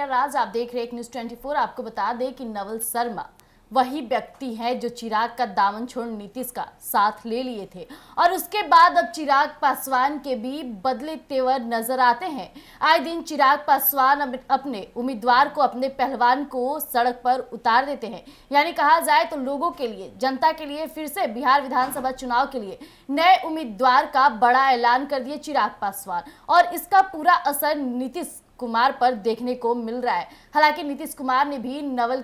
नमस्कार राज, आप देख रहे हैं न्यूज़ 24। आपको बता दें कि नवल शर्मा वही व्यक्ति है जो चिराग का दामन छोड़ नीतीश का साथ ले लिए थे और उसके बाद अब चिराग पासवान के भी बदले तेवर नजर आते हैं। आए दिन चिराग पासवान अपने उम्मीदवार को, अपने पहलवान को सड़क पर उतार देते हैं। यानी कहा जाए तो लोगों के लिए, जनता के लिए फिर से बिहार विधानसभा चुनाव के लिए नए उम्मीदवार का बड़ा ऐलान कर दिए चिराग पासवान और इसका पूरा असर नीतीश कुमार पर देखने को मिल रहा है। हालांकि नीतीश कुमार ने भी नवल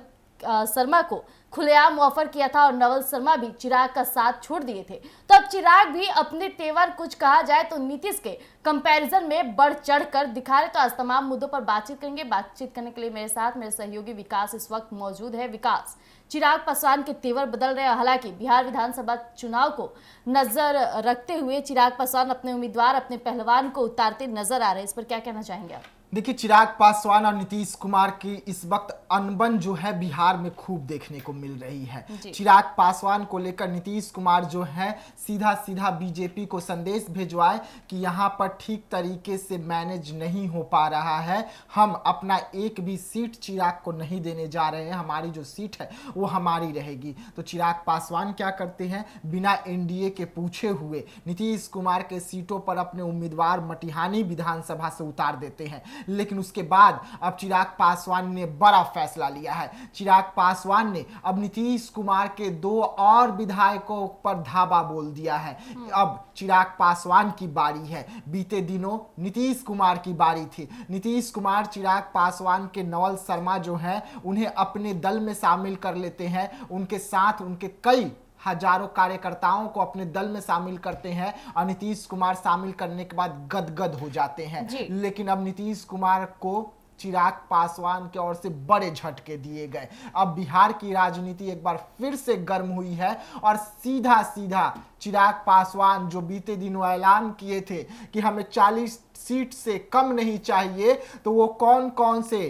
शर्मा को खुलेआम ऑफर किया था और नवल शर्मा भी चिराग का साथ छोड़ दिए थे। तो अब चिराग भी अपने तेवर कुछ कहा जाए तो नीतीश के कंपैरिजन में बढ़ चढ़ कर दिखा रहे। तो आज तमाम मुद्दों पर बातचीत करेंगे। बातचीत करने के लिए मेरे साथ मेरे सहयोगी विकास इस वक्त मौजूद है। विकास, चिराग पासवान के तेवर बदल रहे हैं। हालांकि बिहार विधानसभा चुनाव को नजर रखते हुए चिराग पासवान अपने उम्मीदवार, अपने पहलवान को उतारते नजर आ रहे हैं। इस पर क्या कहना चाहेंगे आप? देखिए, चिराग पासवान और नीतीश कुमार की इस वक्त अनबन जो है बिहार में खूब देखने को मिल रही है। चिराग पासवान को लेकर नीतीश कुमार जो है सीधा सीधा बीजेपी को संदेश भिजवाए कि यहाँ पर ठीक तरीके से मैनेज नहीं हो पा रहा है, हम अपना एक भी सीट चिराग को नहीं देने जा रहे हैं, हमारी जो सीट है वो हमारी रहेगी। तो चिराग पासवान क्या करते हैं, बिना एनडीए के पूछे हुए नीतीश कुमार के सीटों पर अपने उम्मीदवार मटिहानी विधानसभा से उतार देते हैं। लेकिन उसके बाद अब चिराग पासवान ने बड़ा फैसला लिया है। चिराग पासवान ने अब नीतीश कुमार के 2 और विधायकों पर धावा बोल दिया है। अब चिराग पासवान की बारी है। बीते दिनों नीतीश कुमार की बारी थी। नीतीश कुमार चिराग पासवान के नवल शर्मा जो हैं उन्हें अपने दल में शामिल कर लेते हैं। उनके साथ उनके कई हजारों कार्यकर्ताओं को अपने दल में शामिल करते हैं और नीतीश कुमार शामिल करने के बाद गदगद हो जाते हैं। लेकिन अब नीतीश कुमार को चिराग पासवान की ओर से बड़े झटके दिए गए। अब बिहार की राजनीति एक बार फिर से गर्म हुई है और सीधा सीधा चिराग पासवान जो बीते दिनों ऐलान किए थे कि हमें 40 सीट से कम नहीं चाहिए, तो वो कौन कौन से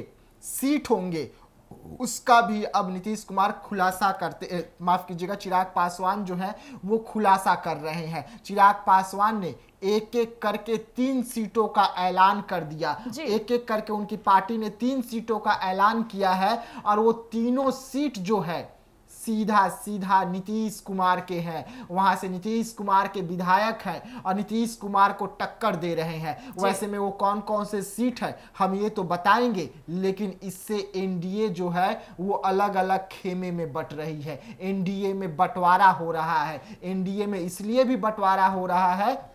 सीट होंगे उसका भी अब नीतीश कुमार खुलासा करते, माफ कीजिएगा, चिराग पासवान जो है वो खुलासा कर रहे हैं। चिराग पासवान ने एक एक करके 3 सीटों का ऐलान कर दिया। एक एक करके उनकी पार्टी ने 3 सीटों का ऐलान किया है और वो तीनों सीट जो है सीधा सीधा नीतीश कुमार के हैं। वहां से नीतीश कुमार के विधायक हैं और नीतीश कुमार को टक्कर दे रहे हैं। वैसे में वो कौन कौन से सीट है हम ये तो बताएंगे, लेकिन इससे एनडीए जो है वो अलग अलग खेमे में बट रही है। एनडीए में बंटवारा हो रहा है। एनडीए में इसलिए भी बंटवारा हो रहा है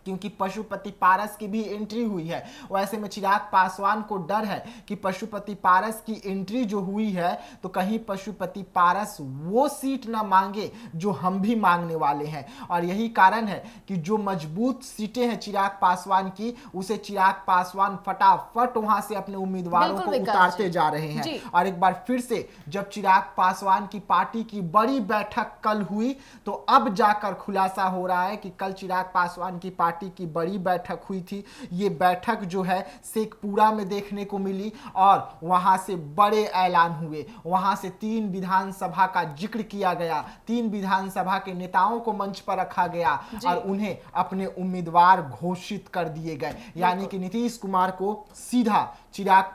क्योंकि पशुपति पारस की भी एंट्री हुई है। वैसे में चिराग पासवान को डर है कि पशुपति पारस की एंट्री जो हुई है तो कहीं पशुपति पारस वो सीट ना मांगे जो हम भी मांगने वाले हैं। और यही कारण है कि जो मजबूत सीटें हैं चिराग पासवान की, उसे चिराग पासवान फटाफट वहां से अपने उम्मीदवारों को उतारते जा रहे हैं। और एक बार फिर से जब चिराग पासवान की पार्टी की बड़ी बैठक कल हुई तो अब जाकर खुलासा हो रहा है कि कल चिराग पासवान की पार्टी की बड़ी बैठक हुई थी। ये बैठक जो है शेखपुरा में देखने को मिली और वहां से बड़े ऐलान हुए। वहां से 3 विधानसभा का जिक्र किया गया। 3 विधानसभा के नेताओं को मंच पर रखा गया और उन्हें अपने उम्मीदवार घोषित कर दिए गए। यानी कि नीतीश कुमार को सीधा चिराग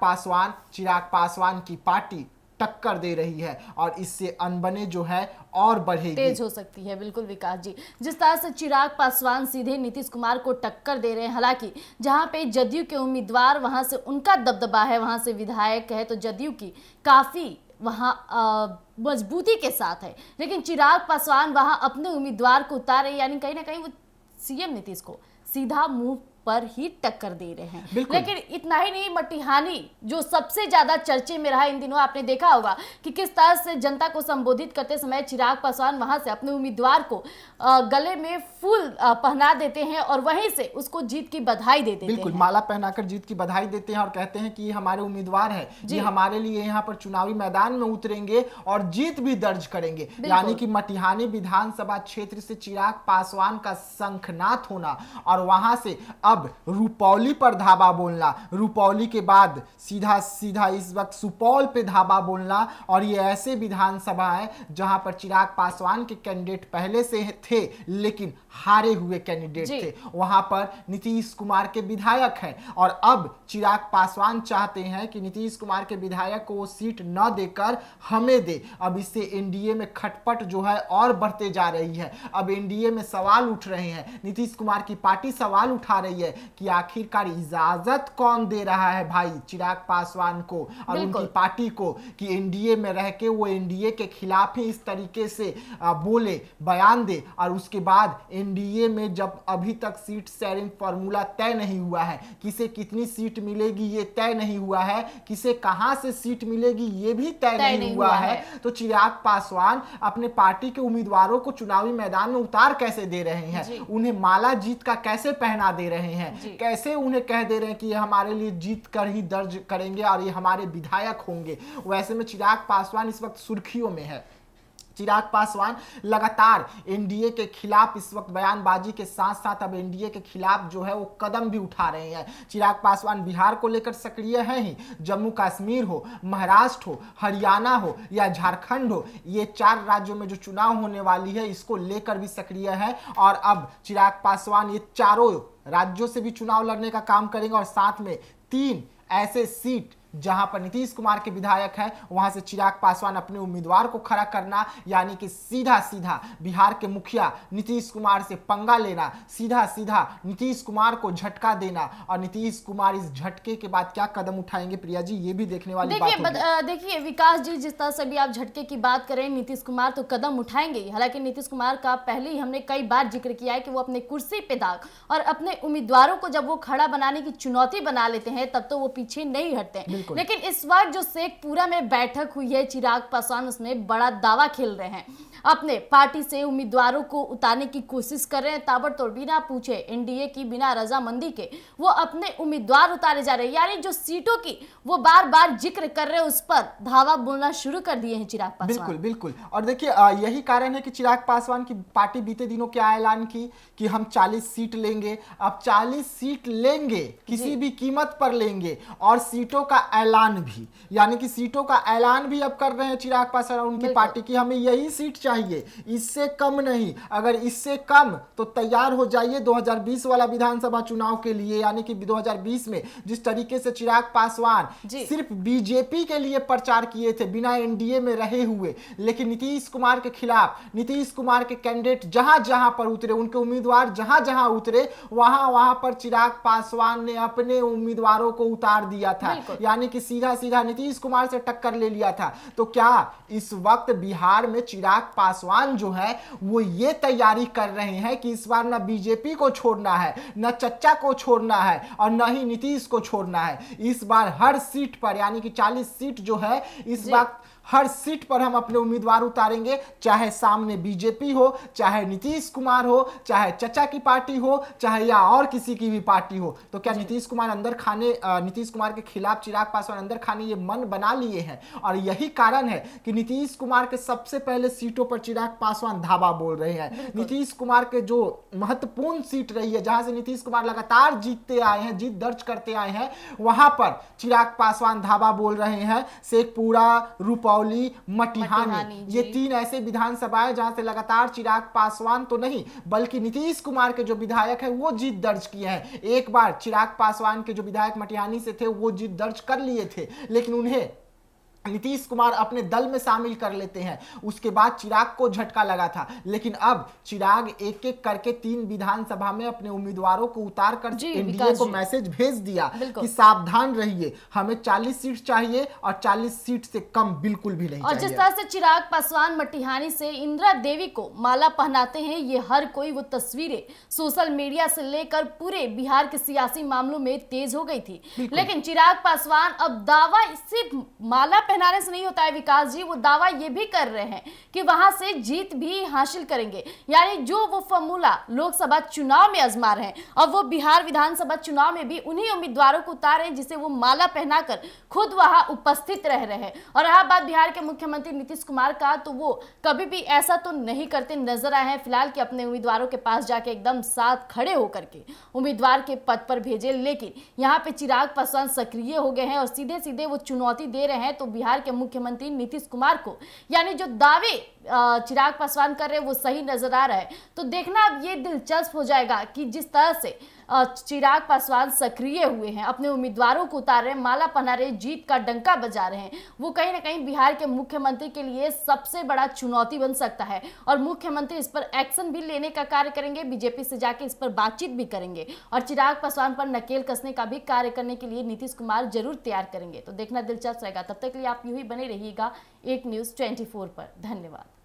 पासवान की पार्टी टक्कर दे रही है और इससे अनबने जो है और बढ़ेगी, तेज हो सकती है। बिल्कुल विकास जी, जिस तरह से चिराग पासवान सीधे नीतीश कुमार को टक्कर दे रहे हैं, हालांकि जहां पे जदयू के उम्मीदवार, वहां से उनका दबदबा है, वहां से विधायक है, तो जदयू की काफी वहां मजबूती के साथ है, लेकिन चिराग पासवान वहां अपने उम्मीदवार को उतारे, यानी कहीं ना कहीं वो सीएम नीतीश को सीधा मुंह पर ही टक्कर दे रहे हैं। लेकिन इतना ही नहीं, मटिहानी जो सबसे ज्यादा चर्चे में रहा इन दिनों, आपने देखा होगा कि किस तरह से जनता को संबोधित करते समय चिराग पासवान वहां से अपने उम्मीदवार को गले में फूल पहना देते हैं और वहीं से उसको जीत की बधाई देते हैं। बिल्कुल, माला पहनाकर जीत की बधाई देते हैं और कहते हैं कि ये हमारे उम्मीदवार है, ये हमारे लिए यहाँ पर चुनावी मैदान में उतरेंगे और जीत भी दर्ज करेंगे। यानी कि मटिहानी विधानसभा क्षेत्र से चिराग पासवान का शंखनाद होना और वहां से अब अब रुपौली पर धावा बोलना, रुपौली के बाद सीधा सीधा इस वक्त सुपौल पे धावा बोलना। और ये ऐसे विधानसभा है जहां पर चिराग पासवान के कैंडिडेट पहले से थे लेकिन हारे हुए कैंडिडेट थे, वहां पर नीतीश कुमार के विधायक हैं और अब चिराग पासवान चाहते हैं कि नीतीश कुमार के विधायक को वो सीट न देकर हमें दे। अब इससे एनडीए में खटपट जो है और बढ़ते जा रही है। अब एनडीए में सवाल उठ रहे हैं, नीतीश कुमार की पार्टी सवाल उठा रही है कि आखिरकार इजाजत कौन दे रहा है भाई चिराग पासवान को और उनकी पार्टी को कि एनडीए में रह के वो एनडीए के खिलाफ ही इस तरीके से बोले, बयान दे। और उसके बाद एनडीए में जब अभी तक सीट शेयरिंग फॉर्मूला तय नहीं हुआ है, किसे कितनी सीट मिलेगी ये तय नहीं हुआ है, किसे कहां से सीट मिलेगी ये भी तय नहीं हुआ है, तो चिराग पासवान अपने पार्टी के उम्मीदवारों को चुनावी मैदान में उतार कैसे दे रहे हैं, उन्हें माला जीत का कैसे पहना दे रहे हैं, कैसे उन्हें कह दे रहे हैं कि ये हमारे लिए जीत कर ही दर्ज करेंगे और ये हमारे विधायक होंगे। वैसे में चिराग पासवान इस वक्त सुर्खियों में है। चिराग पासवान लगातार एनडीए के खिलाफ इस वक्त बयानबाजी के साथ साथ अब एनडीए के खिलाफ जो है वो कदम भी उठा रहे हैं। चिराग पासवान बिहार को लेकर सक्रिय हैं ही, जम्मू कश्मीर हो, महाराष्ट्र हो, हरियाणा हो या झारखंड हो, ये 4 राज्यों में जो चुनाव होने वाली है इसको लेकर भी सक्रिय है। और अब चिराग पासवान ये चारों राज्यों से भी चुनाव लड़ने का काम करेंगे और साथ में 3 ऐसे सीट जहां पर नीतीश कुमार के विधायक हैं वहां से चिराग पासवान अपने उम्मीदवार को खड़ा करना, यानी कि सीधा सीधा बिहार के मुखिया नीतीश कुमार से पंगा लेना, सीधा सीधा नीतीश कुमार को झटका देना। और नीतीश कुमार इस झटके के बाद क्या कदम उठाएंगे प्रिया जी, ये भी देखने वाली बात होगी। देखिए विकास जी, जिस तरह से भी आप झटके की बात करें, नीतीश कुमार तो कदम उठाएंगे। हालांकि नीतीश कुमार का पहले ही हमने कई बार जिक्र किया है कि वो अपने कुर्सी पे दाग और अपने उम्मीदवारों को जब वो खड़ा बनाने की चुनौती बना लेते हैं तब तो वो पीछे नहीं हटते हैं। लेकिन इस बार जो शेखपुरा में बैठक हुई है, चिराग पासवान उसमें बड़ा दावा खेल रहे हैं, अपने पार्टी से उम्मीदवारों को उतारने की कोशिश कर रहे हैं। ताबड़तोड़ बिना पूछे एनडीए की बिना रजामंदी के वो अपने उम्मीदवार उतारे जा रहे हैं, यानी जो सीटों की वो बार बार जिक्र कर रहे हैं उस पर धावा बोलना शुरू कर दिए हैं चिराग पासवान। बिल्कुल बिल्कुल। और देखिए यही कारण है कि चिराग पासवान की पार्टी बीते दिनों क्या ऐलान की कि हम 40 सीट लेंगे। अब 40 सीट लेंगे, किसी भी कीमत पर लेंगे और सीटों का ऐलान भी, यानी कि सीटों का ऐलान भी अब कर रहे हैं चिराग पासवान उनकी पार्टी की हमें यही सीट चाहिए, इससे कम नहीं। अगर इससे कम तो तैयार हो जाइए 2020 वाला विधानसभा चुनाव के लिए। यानी कि 2020 में जिस तरीके से चिराग पासवान सिर्फ बीजेपी के लिए प्रचार किए थे बिना एनडीए में रहे हुए, लेकिन नीतीश कुमार के खिलाफ नीतीश कुमार के कैंडिडेट जहां जहां पर उतरे, उनके उम्मीदवार जहां जहां उतरे वहां वहां पर चिराग पासवान ने अपने उम्मीदवारों को उतार दिया था, यानी कि सीधा सीधा नीतीश कुमार से टक्कर ले लिया था। तो क्या इस वक्त बिहार में चिराग पासवान जो है वो ये तैयारी कर रहे हैं कि इस बार ना बीजेपी को छोड़ना है, न चच्चा को छोड़ना है और न ही नीतीश को छोड़ना है। इस बार हर सीट पर, यानी कि 40 सीट जो है इस बार हर सीट पर हम अपने उम्मीदवार उतारेंगे, चाहे सामने बीजेपी हो, चाहे नीतीश कुमार हो, चाहे चचा की पार्टी हो, चाहे या और किसी की भी पार्टी हो। तो क्या नीतीश कुमार अंदर खाने, नीतीश कुमार के खिलाफ चिराग पासवान अंदर खाने ये मन बना लिए हैं। और यही कारण है कि नीतीश कुमार के सबसे पहले सीटों पर चिराग पासवान धावा बोल रहे हैं। नीतीश कुमार के जो महत्वपूर्ण सीट रही है, जहां से नीतीश कुमार लगातार जीतते आए हैं, जीत दर्ज करते आए हैं, वहां पर चिराग पासवान धावा बोल रहे हैं। शेखपुरा, रुपौली, मटिहानी, ये 3 ऐसे विधानसभाएं जहां से लगातार चिराग पासवान तो नहीं बल्कि नीतीश कुमार के जो विधायक हैं वो जीत दर्ज किए हैं। एक बार चिराग पासवान के जो विधायक मटिहानी से थे वो जीत दर्ज कर लिए थे, लेकिन उन्हें नीतीश कुमार अपने दल में शामिल कर लेते हैं। उसके बाद चिराग को झटका लगा था, लेकिन अब चिराग एक एक करके 3 विधानसभा में अपने उम्मीदवारों को उतार कर एनडीए को मैसेज भेज दिया कि सावधान रहिए, हमें 40 सीट चाहिए और 40 सीट से कम बिल्कुल भी नहीं और चाहिए। जिस तरह से चिराग पासवान मटिहानी से इंदिरा देवी को माला पहनाते हैं, ये हर कोई वो तस्वीरें सोशल मीडिया से लेकर पूरे बिहार के सियासी मामलों में तेज हो गई थी। लेकिन चिराग पासवान अब दावा सिर्फ माला पहनाने से नहीं होता है विकास जी, वो दावा ये भी कर रहे हैं कि वहां से जीत भी हासिल करेंगे। यानी जो वो फॉर्मूला लोकसभा चुनाव में आजमा रहे हैं और वो बिहार विधानसभा चुनाव में भी उन्हीं उम्मीदवारों को उतारे हैं जिसे वो माला पहनाकर खुद वहां उपस्थित रह रहे हैं। और रहा बात बिहार के मुख्यमंत्री नीतीश कुमार का, तो वो कभी भी ऐसा तो नहीं करते नजर आए हैं फिलहाल कि अपने उम्मीदवारों के पास जाके एकदम साथ खड़े होकर के उम्मीदवार के पद पर भेजे। लेकिन यहाँ पे चिराग पासवान सक्रिय हो गए हैं और सीधे सीधे वो चुनौती दे रहे हैं तो बिहार के मुख्यमंत्री नीतीश कुमार को। यानी जो दावे चिराग पासवान कर रहे हैं वो सही नजर आ रहा है। तो देखना अब ये दिलचस्प हो जाएगा कि जिस तरह से चिराग पासवान सक्रिय हुए हैं, अपने उम्मीदवारों को उतार रहे हैं, माला पहना रहे, जीत का डंका बजा रहे हैं, वो कहीं ना कहीं बिहार के मुख्यमंत्री के लिए सबसे बड़ा चुनौती बन सकता है। और मुख्यमंत्री इस पर एक्शन भी लेने का कार्य करेंगे, बीजेपी से जाके इस पर बातचीत भी करेंगे और चिराग पासवान पर नकेल कसने का भी कार्य करने के लिए नीतीश कुमार जरूर तैयार करेंगे। तो देखना दिलचस्प रहेगा। तब तक के लिए आप यूं ही बने रहिएगा एक न्यूज़ 24 पर। धन्यवाद।